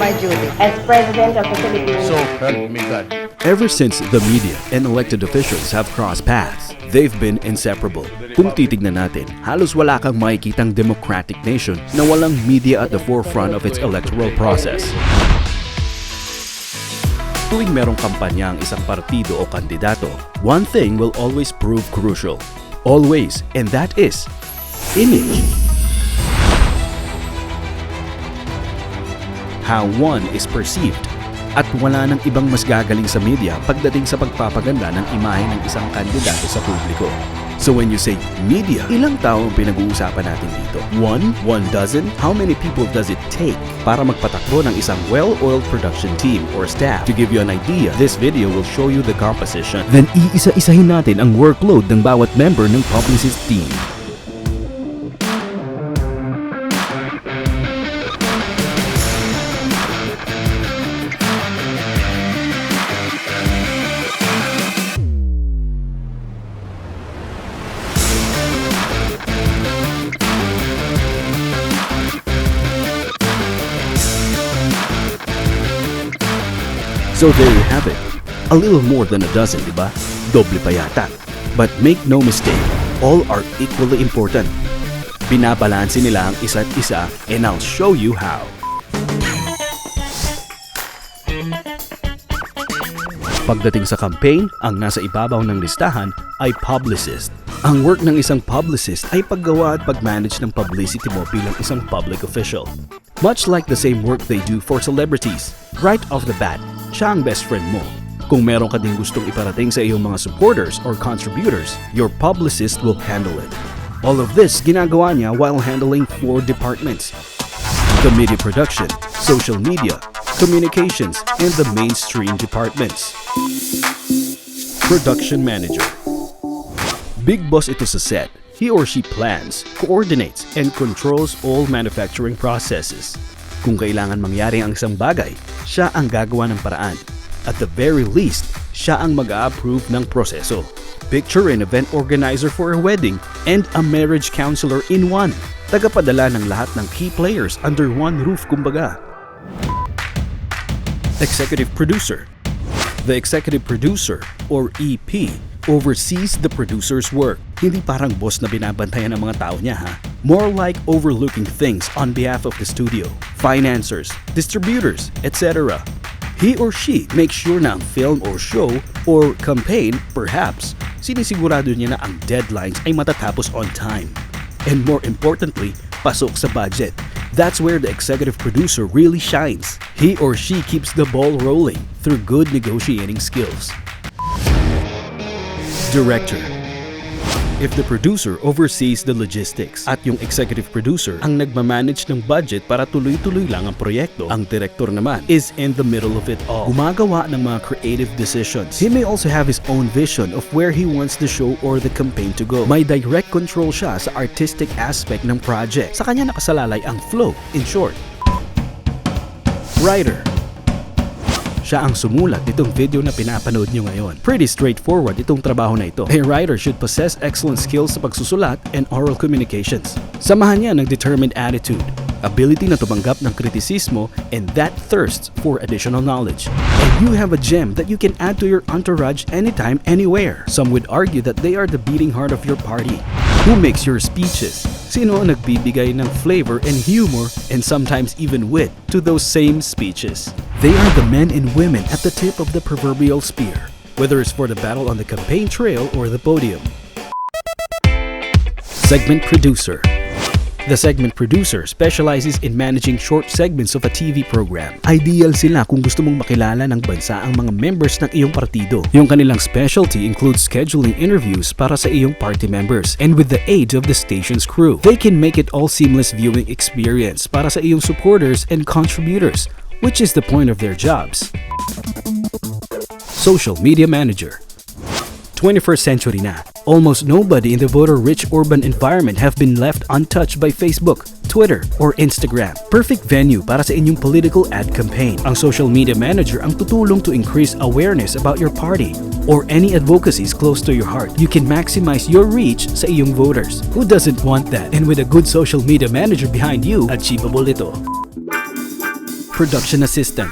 my duty as President of the Philippines. So help me God. Ever since the media and elected officials have crossed paths, they've been inseparable. Kung titignan natin, halos wala kang makikitang democratic nation na walang media at the forefront of its electoral process. Tuwing merong kampanya ang isang partido o kandidato, one thing will always prove crucial. Always, and that is image. How one is perceived. At wala nang ibang mas gagaling sa media pagdating sa pagpapaganda ng imahe ng isang kandidato sa publiko. So when you say media, ilang tao ang pinag-uusapan natin dito? One? 1 dozen? How many people does it take para magpatakbo ng isang well-oiled production team or staff? To give you an idea, this video will show you the composition. Then iisa-isahin natin ang workload ng bawat member ng Publicist Team. So there you have it. A little more than a dozen, diba? Doble pa yata. But make no mistake, all are equally important. Binabalanse nila ang isa't isa and I'll show you how. Pagdating sa campaign, ang nasa ibabaw ng listahan ay publicist. Ang work ng isang publicist ay paggawa at pag-manage ng publicity mo bilang isang public official. Much like the same work they do for celebrities. Right off the bat, siya ang best friend mo. Kung meron ka ding gustong iparating sa iyong mga supporters or contributors, your publicist will handle it. All of this ginagawa niya while handling 4 departments: the media production, social media, communications, and the mainstream departments. Production manager. Big boss ito sa set. He or she plans, coordinates, and controls all manufacturing processes. Kung kailangan mangyari ang isang bagay, siya ang gagawa ng paraan. At the very least, siya ang mag-a-approve ng proseso. Picture an event organizer for a wedding and a marriage counselor in one. Tagapadala ng lahat ng key players under one roof kumbaga. Executive producer. The executive producer, or EP, oversees the producer's work. Hindi parang boss na binabantayan ng mga tao niya ha. More like overlooking things on behalf of the studio, financiers, distributors, etc. He or she makes sure na ang film or show or campaign, perhaps, sinisigurado niya na ang deadlines ay matatapos on time. And more importantly, pasok sa budget. That's where the executive producer really shines. He or she keeps the ball rolling through good negotiating skills. Director. If the producer oversees the logistics at yung executive producer ang nagmamanage ng budget para tuloy-tuloy lang ang proyekto, ang director naman is in the middle of it all. Gumagawa ng mga creative decisions. He may also have his own vision of where he wants the show or the campaign to go. May direct control siya sa artistic aspect ng project. Sa kanya nakasalalay ang flow, in short. Writer. Siya ang sumulat nitong video na pinapanood nyo ngayon. Pretty straightforward itong trabaho na ito. A writer should possess excellent skills sa pagsusulat and oral communications. Samahan niya ng determined attitude, ability na tumanggap ng kritisismo, and that thirst for additional knowledge. And you have a gem that you can add to your entourage anytime, anywhere. Some would argue that they are the beating heart of your party. Who makes your speeches? Sino ang nagbibigay ng flavor and humor and sometimes even wit to those same speeches? They are the men and women at the tip of the proverbial spear, whether it's for the battle on the campaign trail or the podium. Segment producer. The segment producer specializes in managing short segments of a TV program. Ideal sila kung gusto mong makilala ng bansa ang mga members ng iyong partido. Yung kanilang specialty includes scheduling interviews para sa iyong party members. And with the aid of the station's crew, they can make it all seamless viewing experience para sa iyong supporters and contributors, which is the point of their jobs. Social media manager. 21st century na. Almost nobody in the voter-rich urban environment have been left untouched by Facebook, Twitter, or Instagram. Perfect venue para sa inyong political ad campaign. Ang social media manager ang tutulong to increase awareness about your party or any advocacies close to your heart. You can maximize your reach sa iyong voters. Who doesn't want that? And with a good social media manager behind you, achievable ito. production assistant.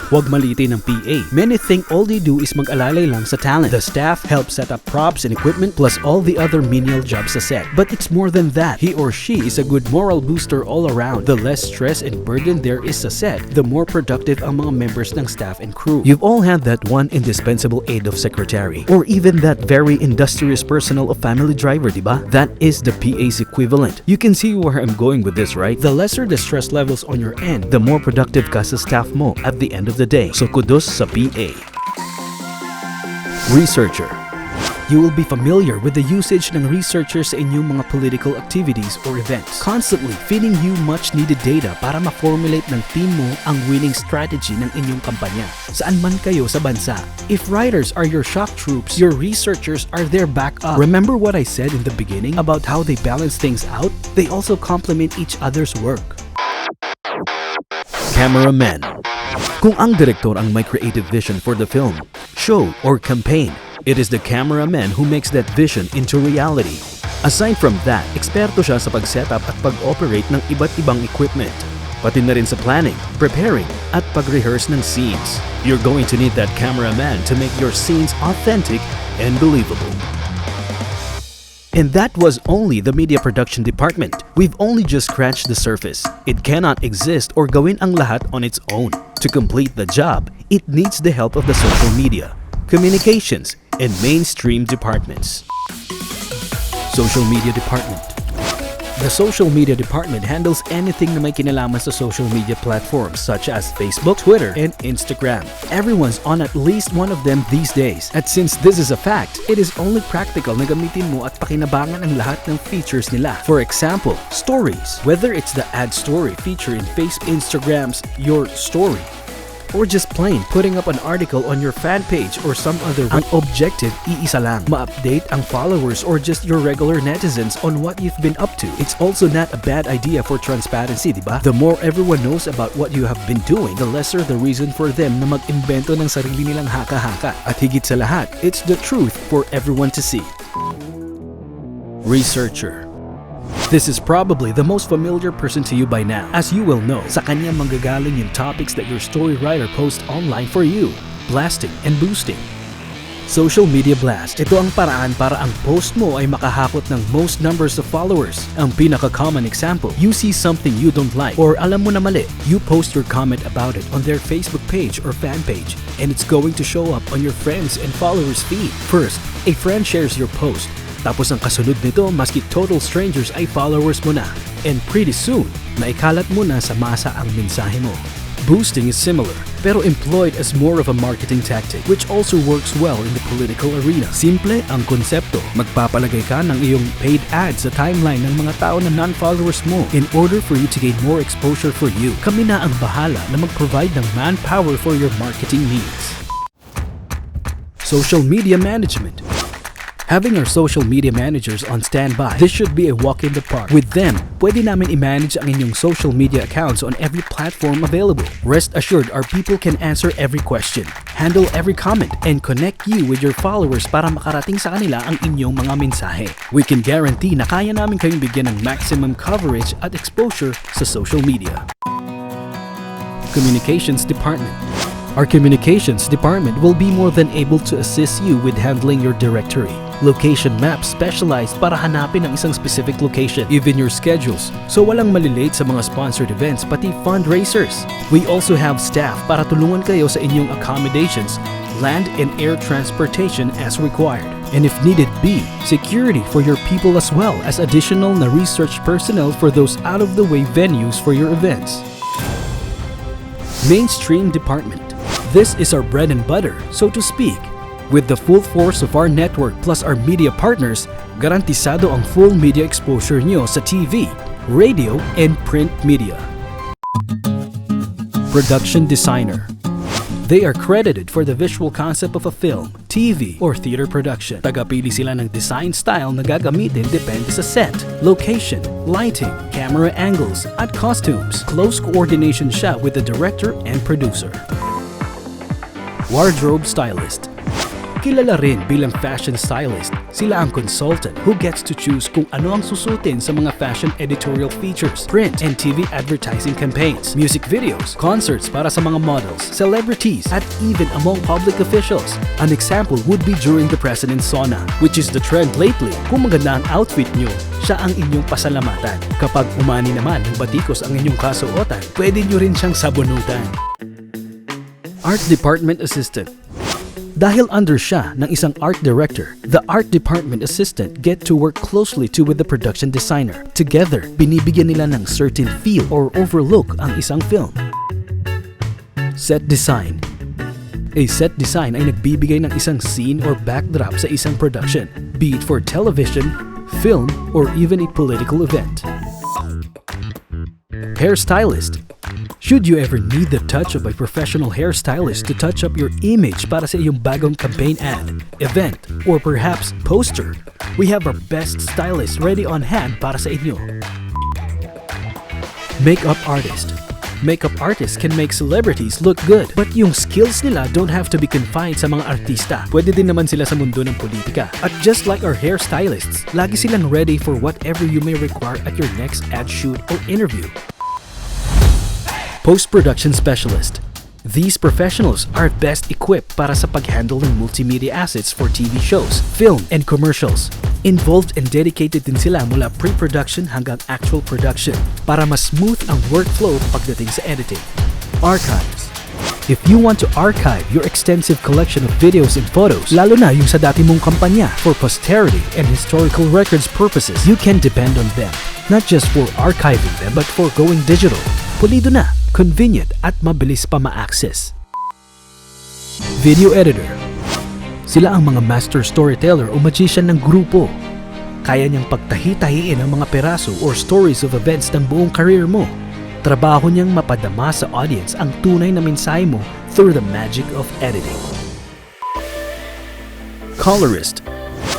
Huwag malitin ng PA. Many think all they do is mag-alalay lang sa talent. The staff help set up props and equipment plus all the other menial jobs sa set. But it's more than that. He or she is a good moral booster all around. The less stress and burden there is sa set, the more productive ang mga members ng staff and crew. You've all had that one indispensable aide of secretary or even that very industrious personal of family driver, diba? That is the PA's equivalent. You can see where I'm going with this, right? The lesser the stress levels on your end, the more productive ka sa staff mo at the end of the day. So kudos sa PA. Researcher. You will be familiar with the usage ng researchers sa inyong mga political activities or events, constantly feeding you much needed data para ma-formulate ng team mo ang winning strategy ng inyong kampanya. Saan man kayo sa bansa. If writers are your shock troops, your researchers are their backup. Remember what I said in the beginning about how they balance things out? They also complement each other's work. Cameraman. Kung ang direktor ang may creative vision for the film, show, or campaign, it is the cameraman who makes that vision into reality. Aside from that, eksperto siya sa pag-setup at pag-operate ng iba't ibang equipment. Pati na rin sa planning, preparing, at pag-rehearse ng scenes. You're going to need that cameraman to make your scenes authentic and believable. And that was only the media production department. We've only just scratched the surface. It cannot exist or gawin ang lahat on its own. To complete the job, it needs the help of the social media, communications, and mainstream departments. Social media department. The social media department handles anything na may kinalaman sa social media platforms such as Facebook, Twitter, and Instagram. Everyone's on at least one of them these days. At since this is a fact, it is only practical na gamitin mo at pakinabangan ang lahat ng features nila. For example, stories. Whether it's the ad story feature in Facebook, Instagram's Your Story, or just plain putting up an article on your fan page or some other way. Ang objective, iisa lang. Ma-update ang followers or just your regular netizens on what you've been up to. It's also not a bad idea for transparency, diba? The more everyone knows about what you have been doing, the lesser the reason for them na mag-imbento ng sarili nilang haka-haka. At higit sa lahat, it's the truth for everyone to see. Researcher. This is probably the most familiar person to you by now. As you will know, sa kanya manggagaling yung topics that your story writer posts online for you. Blasting and boosting. Social media blast. Ito ang paraan para ang post mo ay makahakot ng most numbers of followers. Ang pinaka-common example, you see something you don't like or alam mo na mali. You post your comment about it on their Facebook page or fan page and it's going to show up on your friends and followers feed. First, a friend shares your post. Tapos ang kasunod nito, maski total strangers ay followers mo na. And pretty soon, naikalat mo na sa masa ang mensahe mo. Boosting is similar, pero employed as more of a marketing tactic, which also works well in the political arena. Simple ang konsepto. Magpapalagay ka ng iyong paid ads sa timeline ng mga tao na non-followers mo in order for you to gain more exposure for you. Kami na ang bahala na mag-provide ng manpower for your marketing needs. Social media management. Having our social media managers on standby, this should be a walk in the park. With them, pwede namin i-manage ang inyong social media accounts on every platform available. Rest assured, our people can answer every question, handle every comment, and connect you with your followers para makarating sa kanila ang inyong mga mensahe. We can guarantee na kaya namin kayong bigyan ng maximum coverage at exposure sa social media. Communications Department. Our communications department will be more than able to assist you with handling your directory. Location maps specialized para hanapin ang isang specific location, even your schedules, so walang malilate sa mga sponsored events pati fundraisers. We also have staff para tulungan kayo sa inyong accommodations, land and air transportation as required. And if needed be, security for your people as well as additional na research personnel for those out-of-the-way venues for your events. Mainstream Department. This is our bread and butter, so to speak. With the full force of our network plus our media partners, garantisado ang full media exposure nyo sa TV, radio, and print media. Production Designer. They are credited for the visual concept of a film, TV, or theater production. Tagapili sila ng design style na gagamitin depende sa set, location, lighting, camera angles, at costumes. Close coordination siya with the director and producer. Wardrobe Stylist. Kilala rin bilang fashion stylist, sila ang consultant who gets to choose kung ano ang susutin sa mga fashion editorial features, print and TV advertising campaigns, music videos, concerts para sa mga models, celebrities, at even among public officials. An example would be during the President's Sauna, which is the trend lately. Kung maganda ang outfit nyo, siya ang inyong pasalamatan. Kapag umani naman ng batikos ang inyong kasuotan, pwede nyo rin siyang sabunutan. Art Department Assistant. Dahil under siya ng isang art director, the art department assistant get to work closely with the production designer. Together, binibigyan nila ng certain feel or overlook ang isang film. Set design. A set design ay nagbibigay ng isang scene or backdrop sa isang production, be it for television, film, or even a political event. Hairstylist. Should you ever need the touch of a professional hairstylist to touch up your image para sa iyong bagong campaign ad, event, or perhaps poster, we have our best stylist ready on hand para sa inyo. Makeup artist. Makeup artists can make celebrities look good, but yung skills nila don't have to be confined sa mga artista. Pwede din naman sila sa mundo ng politika. At just like our hairstylists, lagi silang ready for whatever you may require at your next ad shoot or interview. Post-production specialist. These professionals are best equipped para sa pag-handle ng multimedia assets for TV shows, film, and commercials. Involved and dedicated din sila mula pre-production hanggang actual production para mas smooth ang workflow pagdating sa editing. Archives. If you want to archive your extensive collection of videos and photos, lalo na yung sa dati mong kampanya, for posterity and historical records purposes, you can depend on them. Not just for archiving them, but for going digital. Pulido na, convenient at mabilis pa ma-access. Video editor. Sila ang mga master storyteller o magician ng grupo. Kaya niyang pagtahi-tahiin ang mga peraso or stories of events ng buong career mo. Trabaho niyang mapadama sa audience ang tunay na mensahe mo through the magic of editing. Colorist.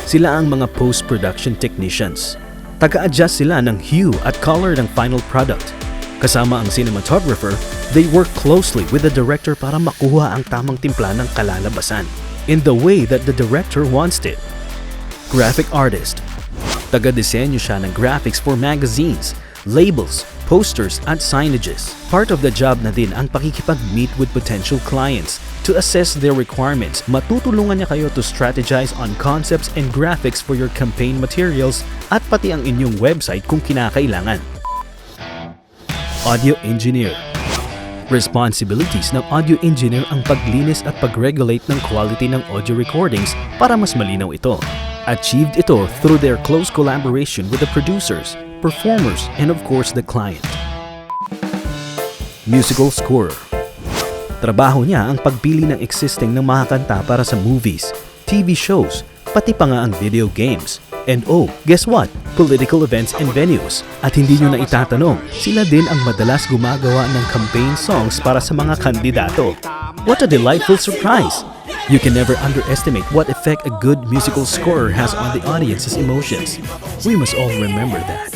Sila ang mga post-production technicians. Taga-adjust sila ng hue at color ng final product. Kasama ang cinematographer, they work closely with the director para makuha ang tamang timpla ng kalalabasan in the way that the director wants it. Graphic artist. Taga-disenyo siya ng graphics for magazines, labels, posters, at signages. Part of the job na din ang pakikipag-meet with potential clients to assess their requirements. Matutulungan niya kayo to strategize on concepts and graphics for your campaign materials at pati ang inyong website kung kinakailangan. Audio engineer. Responsibilities ng audio engineer ang paglinis at pag-regulate ng quality ng audio recordings para mas malinaw ito. Achieved ito through their close collaboration with the producers, performers, and of course the client. Musical scorer. Trabaho niya ang pagpili ng existing ng mga kanta para sa movies, TV shows, pati pa nga ang video games. And oh, guess what? Political events and venues. At hindi nyo na itatanong, sila din ang madalas gumagawa ng campaign songs para sa mga kandidato. What a delightful surprise! You can never underestimate what effect a good musical scorer has on the audience's emotions. We must all remember that.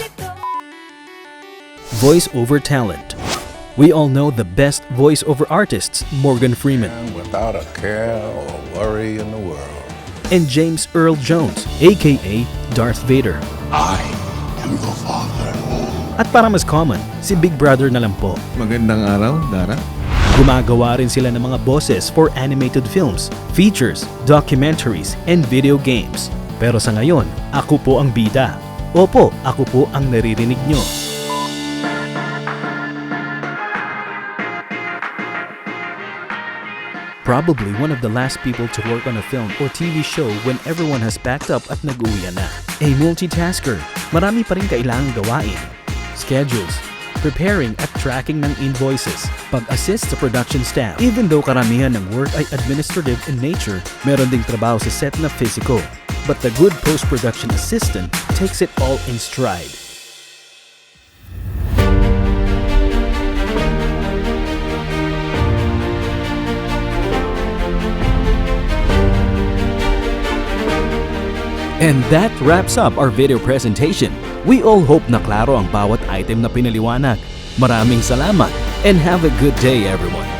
Voice-over talent. We all know the best voice-over artists, Morgan Freeman. Without a care or worry in the world. And James Earl Jones, aka Darth Vader. I am your father. At para mas common, si Big Brother na lang po. Magandang araw, Dara. Gumagawa rin sila ng mga boses for animated films, features, documentaries, and video games. Pero sa ngayon, ako po ang bida. Opo, ako po ang naririnig nyo. Probably one of the last people to work on a film or TV show when everyone has packed up at nag-uwi na. A multitasker, marami pa rin kailangang gawain. Schedules, preparing at tracking ng invoices, pag-assist sa production staff. Even though karamihan ng work ay administrative in nature, meron ding trabaho sa set na physical. But the good post-production assistant takes it all in stride. And that wraps up our video presentation. We all hope na klaro ang bawat item na pinaliwanag. Maraming salamat and have a good day everyone.